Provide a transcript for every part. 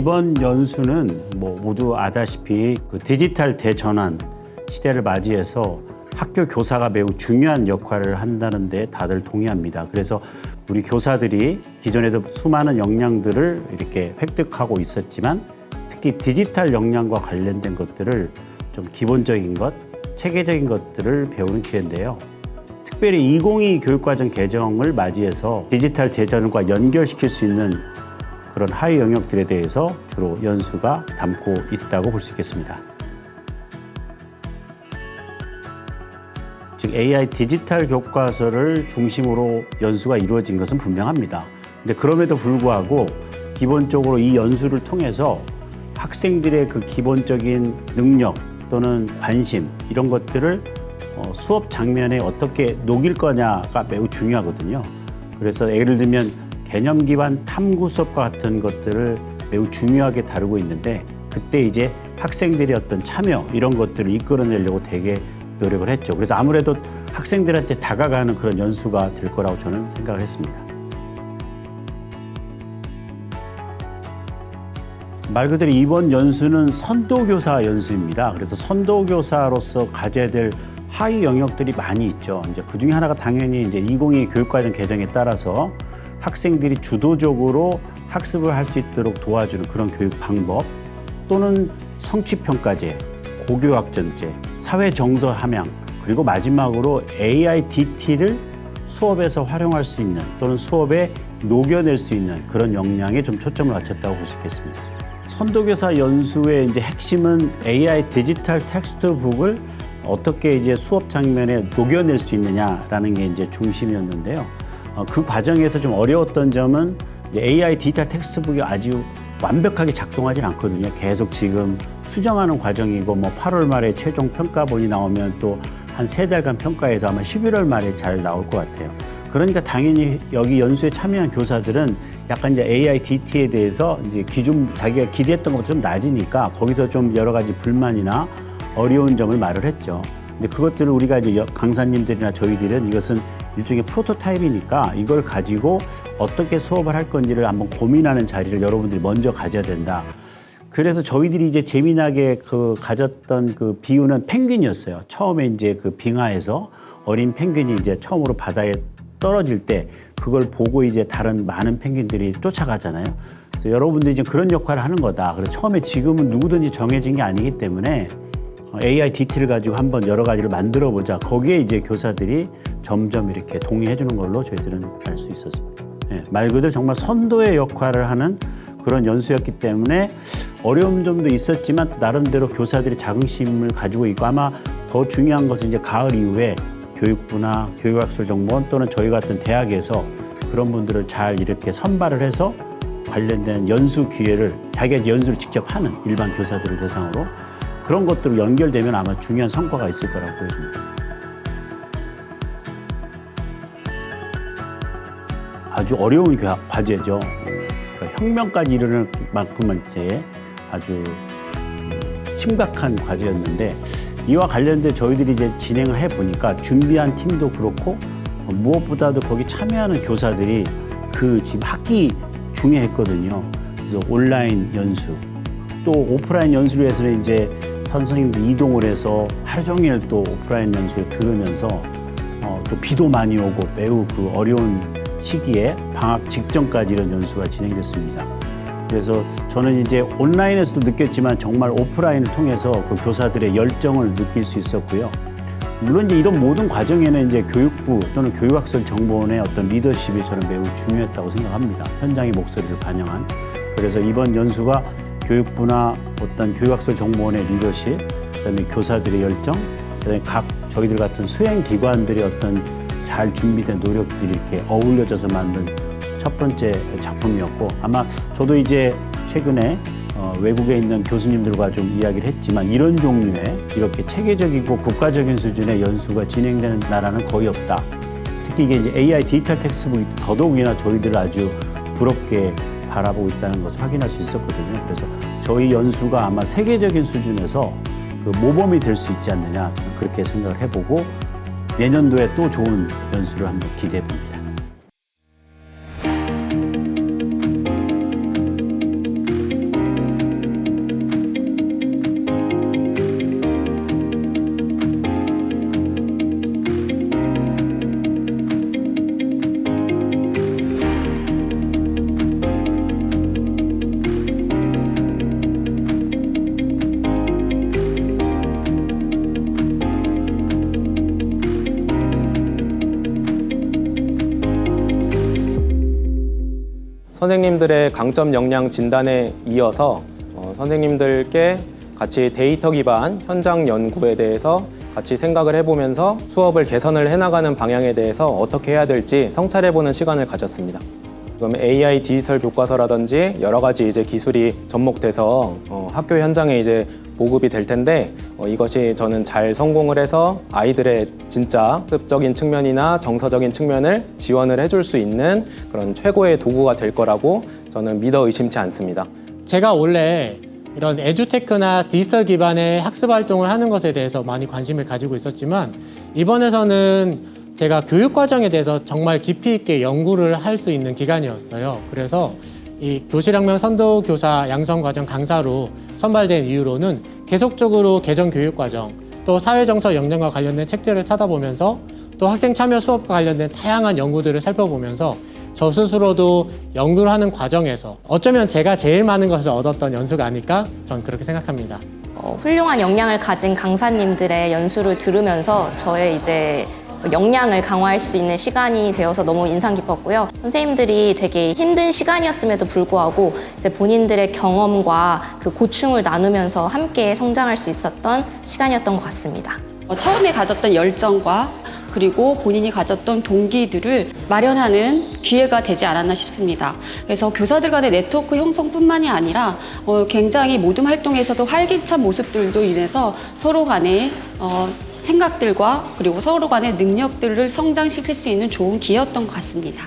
이번 연수는 뭐 모두 아다시피 그 디지털 대전환 시대를 맞이해서 학교 교사가 매우 중요한 역할을 한다는 데 다들 동의합니다. 그래서 우리 교사들이 기존에도 수많은 역량들을 이렇게 획득하고 있었지만 특히 디지털 역량과 관련된 것들을 좀 기본적인 것, 체계적인 것들을 배우는 기회인데요. 특별히 2022 교육과정 개정을 맞이해서 디지털 대전과 연결시킬 수 있는 그런 하위 영역들에 대해서 주로 연수가 담고 있다고 볼 수 있겠습니다. 즉 AI 디지털 교과서를 중심으로 연수가 이루어진 것은 분명합니다. 근데 그럼에도 불구하고 기본적으로 이 연수를 통해서 학생들의 그 기본적인 능력 또는 관심 이런 것들을 수업 장면에 어떻게 녹일 거냐가 매우 중요하거든요. 그래서 예를 들면 개념 기반 탐구 수업과 같은 것들을 매우 중요하게 다루고 있는데 그때 이제 학생들의 어떤 참여 이런 것들을 이끌어내려고 되게 노력을 했죠. 그래서 아무래도 학생들한테 다가가는 그런 연수가 될 거라고 저는 생각을 했습니다. 말 그대로 이번 연수는 선도교사 연수입니다. 그래서 선도교사로서 가져야 될 하위 영역들이 많이 있죠. 이제 그 중에 하나가 당연히 이제 2022 교육과정 개정에 따라서 학생들이 주도적으로 학습을 할 수 있도록 도와주는 그런 교육 방법 또는 성취평가제, 고교학전제, 사회정서 함양 그리고 마지막으로 AI DT를 수업에서 활용할 수 있는 또는 수업에 녹여낼 수 있는 그런 역량에 좀 초점을 맞췄다고 볼 수 있겠습니다. 선도교사 연수의 이제 핵심은 AI 디지털 텍스트북을 어떻게 이제 수업 장면에 녹여낼 수 있느냐라는 게 이제 중심이었는데요. 그 과정에서 좀 어려웠던 점은 AI 디지털 텍스트북이 아주 완벽하게 작동하지 않거든요. 계속 지금 수정하는 과정이고 뭐 8월 말에 최종 평가본이 나오면 또 한 3달간 평가해서 아마 11월 말에 잘 나올 것 같아요. 그러니까 당연히 여기 연수에 참여한 교사들은 약간 이제 AI DT에 대해서 이제 자기가 기대했던 것보다 좀 낮으니까 거기서 좀 여러 가지 불만이나 어려운 점을 말을 했죠. 근데 그것들을 우리가 이제 강사님들이나 저희들은 이것은 일종의 프로토타입이니까 이걸 가지고 어떻게 수업을 할 건지를 한번 고민하는 자리를 여러분들이 먼저 가져야 된다. 그래서 저희들이 이제 재미나게 가졌던 그 비유는 펭귄이었어요. 처음에 이제 그 빙하에서 어린 펭귄이 이제 처음으로 바다에 떨어질 때 그걸 보고 이제 다른 많은 펭귄들이 쫓아가잖아요. 그래서 여러분들이 이제 그런 역할을 하는 거다. 그래서 처음에 지금은 누구든지 정해진 게 아니기 때문에 AI DT를 가지고 한번 여러 가지를 만들어 보자. 거기에 이제 교사들이 점점 이렇게 동의해 주는 걸로 저희들은 알 수 있었습니다. 네, 말 그대로 정말 선도의 역할을 하는 그런 연수였기 때문에 어려운 점도 있었지만 나름대로 교사들이 자긍심을 가지고 있고 아마 더 중요한 것은 이제 가을 이후에 교육부나 교육학술정보원 또는 저희 같은 대학에서 그런 분들을 잘 이렇게 선발을 해서 관련된 연수 기회를 자기가 연수를 직접 하는 일반 교사들을 대상으로 그런 것들로 연결되면 아마 중요한 성과가 있을 거라고 보여집니다. 아주 어려운 과제죠. 그러니까 혁명까지 이르는 만큼은 이제 아주 심각한 과제였는데 이와 관련된 저희들이 이제 진행을 해 보니까 준비한 팀도 그렇고 무엇보다도 거기 참여하는 교사들이 그 지금 학기 중에 했거든요. 그래서 온라인 연수 또 오프라인 연수를 위해서는 이제 선생님들 이동을 해서 하루 종일 또 오프라인 연수를 들으면서 또 비도 많이 오고 매우 그 어려운 시기에 방학 직전까지 이런 연수가 진행됐습니다. 그래서 저는 이제 온라인에서도 느꼈지만 정말 오프라인을 통해서 그 교사들의 열정을 느낄 수 있었고요. 물론 이제 이런 모든 과정에는 이제 교육부 또는 교육학술정보원의 어떤 리더십이 저는 매우 중요했다고 생각합니다. 현장의 목소리를 반영한. 그래서 이번 연수가 교육부나 어떤 교육학술정보원의 리더십, 그다음에 교사들의 열정, 그다음에 각 저희들 같은 수행기관들의 어떤 잘 준비된 노력들이 이렇게 어울려져서 만든 첫 번째 작품이었고 아마 저도 이제 최근에 외국에 있는 교수님들과 좀 이야기를 했지만 이런 종류의 이렇게 체계적이고 국가적인 수준의 연수가 진행되는 나라는 거의 없다. 특히 이게 이제 AI 디지털 텍스트북이 더더욱이나 저희들을 아주 부럽게 바라보고 있다는 것을 확인할 수 있었거든요. 그래서 저희 연수가 아마 세계적인 수준에서 그 모범이 될 수 있지 않느냐 그렇게 생각을 해보고 내년도에 또 좋은 연수를 한번 기대해 봅니다. 선생님들의 강점 역량 진단에 이어서 선생님들께 같이 데이터 기반 현장 연구에 대해서 같이 생각을 해보면서 수업을 개선을 해나가는 방향에 대해서 어떻게 해야 될지 성찰해보는 시간을 가졌습니다. 그럼 AI 디지털 교과서라든지 여러 가지 이제 기술이 접목돼서 학교 현장에 이제 보급이 될 텐데 이것이 저는 잘 성공을 해서 아이들의 진짜 학습적인 측면이나 정서적인 측면을 지원을 해줄 수 있는 그런 최고의 도구가 될 거라고 저는 믿어 의심치 않습니다. 제가 원래 이런 에듀테크나 디지털 기반의 학습 활동을 하는 것에 대해서 많이 관심을 가지고 있었지만 이번에서는 제가 교육 과정에 대해서 정말 깊이 있게 연구를 할 수 있는 기간이었어요. 그래서 이 교실혁명 선도교사 양성과정 강사로 선발된 이후로는 계속적으로 개정 교육 과정, 또 사회정서 역량과 관련된 책들을 찾아보면서 또 학생 참여 수업과 관련된 다양한 연구들을 살펴보면서 저 스스로도 연구를 하는 과정에서 어쩌면 제가 제일 많은 것을 얻었던 연수가 아닐까 전 그렇게 생각합니다. 훌륭한 역량을 가진 강사님들의 연수를 들으면서 저의 이제 역량을 강화할 수 있는 시간이 되어서 너무 인상 깊었고요. 선생님들이 되게 힘든 시간이었음에도 불구하고 이제 본인들의 경험과 그 고충을 나누면서 함께 성장할 수 있었던 시간이었던 것 같습니다. 처음에 가졌던 열정과 그리고 본인이 가졌던 동기들을 마련하는 기회가 되지 않았나 싶습니다. 그래서 교사들 간의 네트워크 형성뿐만이 아니라 굉장히 모둠 활동에서도 활기찬 모습들도 인해서 서로 간의 생각들과 그리고 서로 간의 능력들을 성장시킬 수 있는 좋은 기회였던 것 같습니다.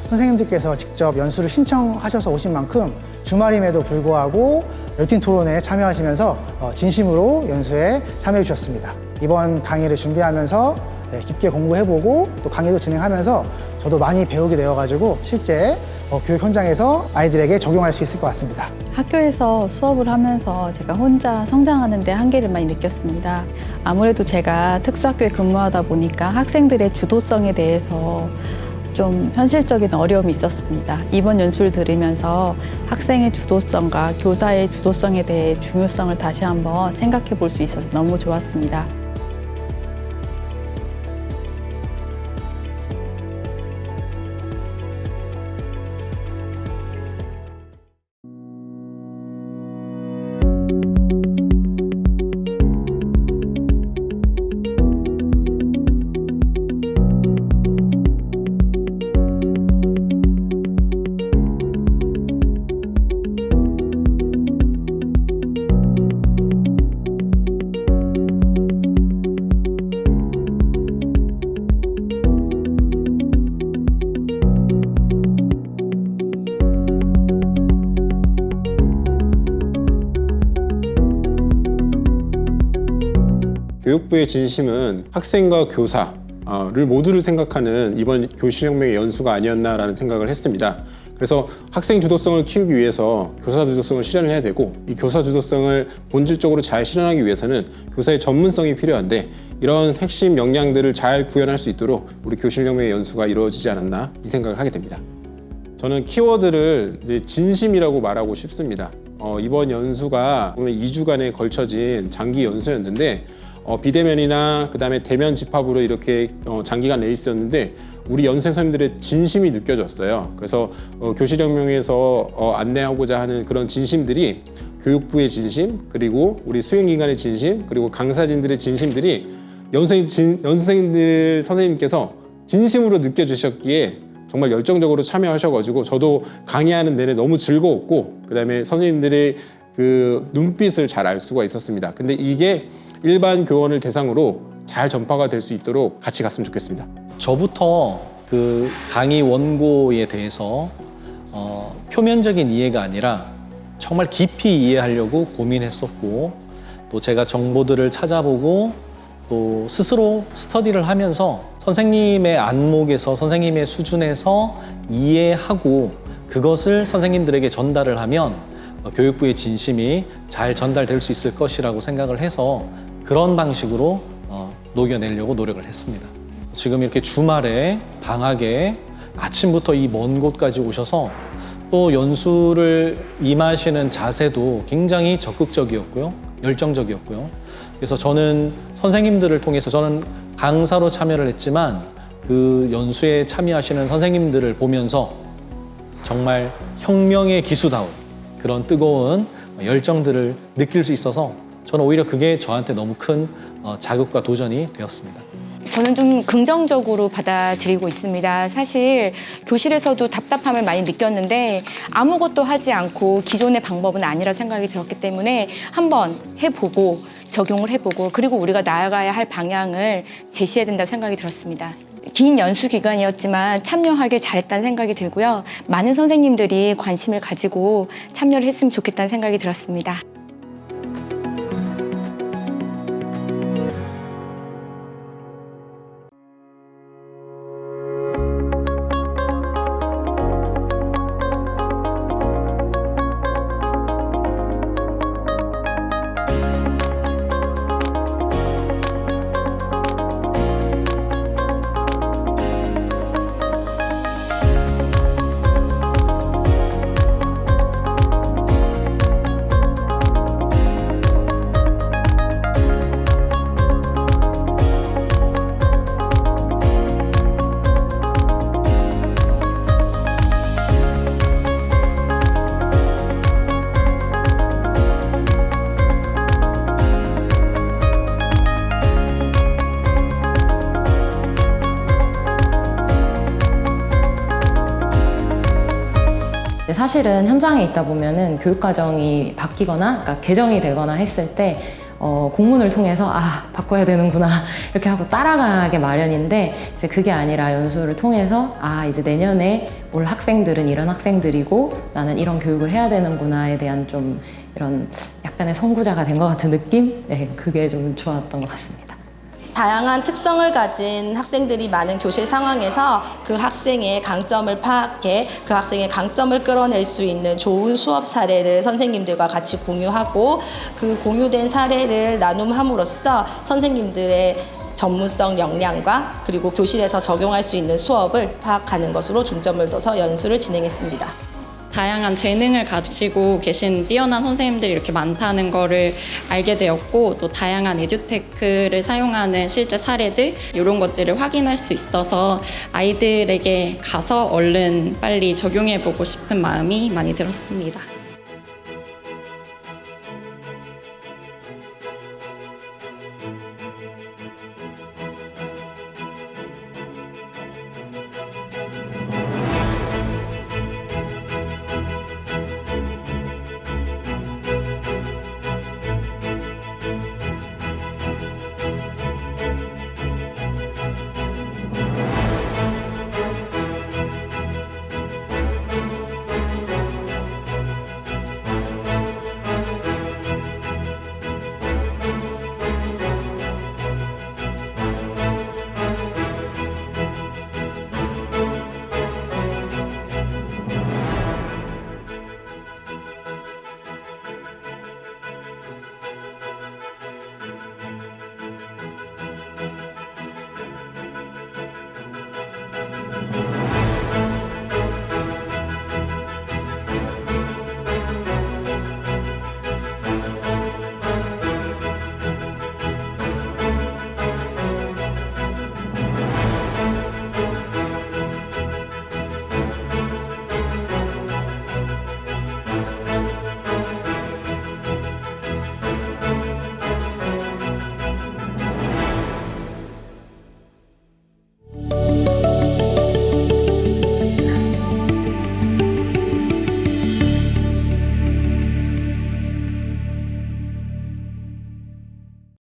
선생님들께서 직접 연수를 신청하셔서 오신 만큼 주말임에도 불구하고 열띤 토론에 참여하시면서 진심으로 연수에 참여해 주셨습니다. 이번 강의를 준비하면서 깊게 공부해보고 또 강의도 진행하면서 저도 많이 배우게 되어가지고 실제 교육 현장에서 아이들에게 적용할 수 있을 것 같습니다. 학교에서 수업을 하면서 제가 혼자 성장하는 데 한계를 많이 느꼈습니다. 아무래도 제가 특수학교에 근무하다 보니까 학생들의 주도성에 대해서 좀 현실적인 어려움이 있었습니다. 이번 연수를 들으면서 학생의 주도성과 교사의 주도성에 대해 중요성을 다시 한번 생각해 볼 수 있어서 너무 좋았습니다. 교육부의 진심은 학생과 교사, 모두를 생각하는 이번 교실혁명의 연수가 아니었나라는 생각을 했습니다. 그래서 학생 주도성을 키우기 위해서 교사 주도성을 실현을 해야 되고, 이 교사 주도성을 본질적으로 잘 실현하기 위해서는 교사의 전문성이 필요한데, 이런 핵심 역량들을 잘 구현할 수 있도록 우리 교실혁명의 연수가 이루어지지 않았나 이 생각을 하게 됩니다. 저는 키워드를 이제 진심이라고 말하고 싶습니다. 이번 연수가 2주간에 걸쳐진 장기 연수였는데, 비대면이나 그다음에 대면 집합으로 이렇게 장기간 레이스였는데 우리 연수생 선생님들의 진심이 느껴졌어요. 그래서 교실혁명에서 안내하고자 하는 그런 진심들이, 교육부의 진심, 그리고 우리 수행기관의 진심, 그리고 강사진들의 진심들이 연수생들 선생님께서 진심으로 느껴지셨기에 정말 열정적으로 참여하셔가지고 저도 강의하는 내내 너무 즐거웠고, 그다음에 선생님들의 그 눈빛을 잘 알 수가 있었습니다. 근데 이게 일반 교원을 대상으로 잘 전파가 될 수 있도록 같이 갔으면 좋겠습니다. 저부터 그 강의 원고에 대해서 표면적인 이해가 아니라 정말 깊이 이해하려고 고민했었고, 또 제가 정보들을 찾아보고 또 스스로 스터디를 하면서 선생님의 안목에서, 선생님의 수준에서 이해하고 그것을 선생님들에게 전달을 하면 교육부의 진심이 잘 전달될 수 있을 것이라고 생각을 해서 그런 방식으로 녹여내려고 노력을 했습니다. 지금 이렇게 주말에 방학에 아침부터 이 먼 곳까지 오셔서 또 연수를 임하시는 자세도 굉장히 적극적이었고요, 열정적이었고요. 그래서 저는 선생님들을 통해서, 저는 강사로 참여를 했지만 그 연수에 참여하시는 선생님들을 보면서 정말 혁명의 기수다운 그런 뜨거운 열정들을 느낄 수 있어서 저는 오히려 그게 저한테 너무 큰 자극과 도전이 되었습니다. 저는 좀 긍정적으로 받아들이고 있습니다. 사실 교실에서도 답답함을 많이 느꼈는데 아무것도 하지 않고 기존의 방법은 아니라 생각이 들었기 때문에 한번 해보고 적용을 해보고, 그리고 우리가 나아가야 할 방향을 제시해야 된다고 생각이 들었습니다. 긴 연수 기간이었지만 참여하길 잘했다는 생각이 들고요. 많은 선생님들이 관심을 가지고 참여를 했으면 좋겠다는 생각이 들었습니다. 사실은 현장에 있다 보면은 교육과정이 바뀌거나, 그러니까 개정이 되거나 했을 때 공문을 통해서 바꿔야 되는구나 이렇게 하고 따라가게 마련인데, 이제 그게 아니라 연수를 통해서 이제 내년에 올 학생들은 이런 학생들이고 나는 이런 교육을 해야 되는구나에 대한 좀 이런 약간의 선구자가 된 것 같은 느낌? 네, 그게 좀 좋았던 것 같습니다. 다양한 특성을 가진 학생들이 많은 교실 상황에서 그 학생의 강점을 파악해 그 학생의 강점을 끌어낼 수 있는 좋은 수업 사례를 선생님들과 같이 공유하고, 그 공유된 사례를 나눔함으로써 선생님들의 전문성 역량과 그리고 교실에서 적용할 수 있는 수업을 파악하는 것으로 중점을 둬서 연수를 진행했습니다. 다양한 재능을 가지고 계신 뛰어난 선생님들이 이렇게 많다는 거를 알게 되었고, 또 다양한 에듀테크를 사용하는 실제 사례들, 이런 것들을 확인할 수 있어서 아이들에게 가서 얼른 빨리 적용해보고 싶은 마음이 많이 들었습니다.